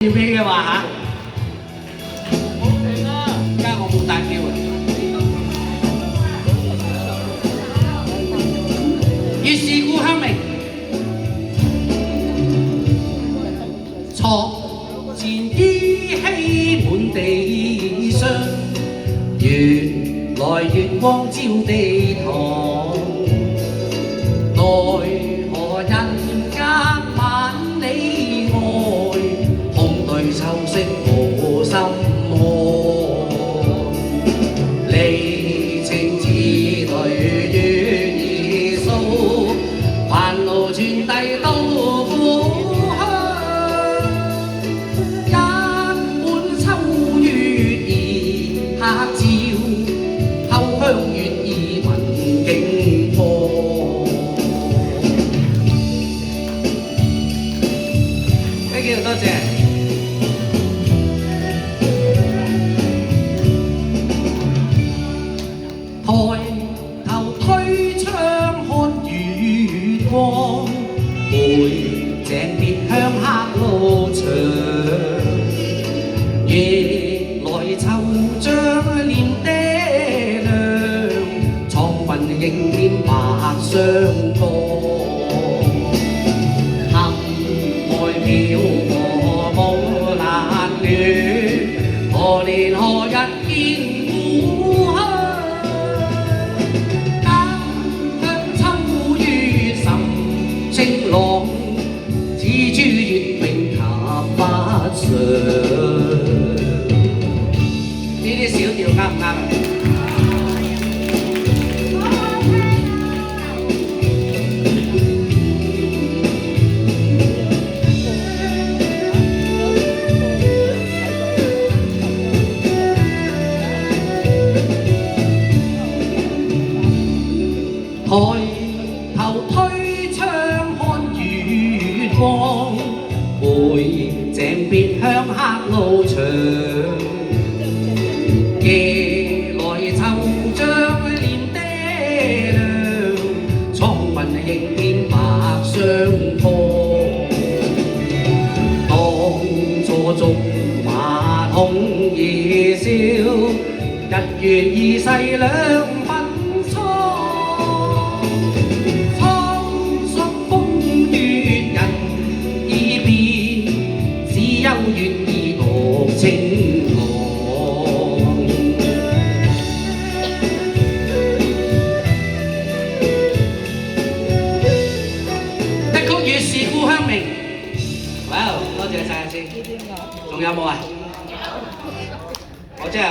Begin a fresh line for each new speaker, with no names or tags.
要俾嘅話嚇，而家我冇大叫啊！月是故鄉明，床前依稀滿地霜，原來月光照地堂，奈何人間萬里外，空對秋色無心看，離情似淚月兒訴，煩惱傳遞到故鄉，一碗秋月兒黑照，後鄉月兒聞景況。Thank you， 多謝。抬頭推窗看月光，背井別鄉黑路長，夜來惆悵念爹娘，蒼雲迎面白霜降，黑愛飄過霧難斷，何年何日見故鄉？清朗似珠月明及不上，呢啲小調啱唔啱啊？抬頭推窗看月光，背井別鄉黑路長，夜來惆悵念爹娘，蒼雲迎面白霜降，當初竹馬筒兒笑，日月二世兩分幽怨意獨清朗，一曲月是故鄉明。哇！多謝晒先，仲有冇啊？我真係。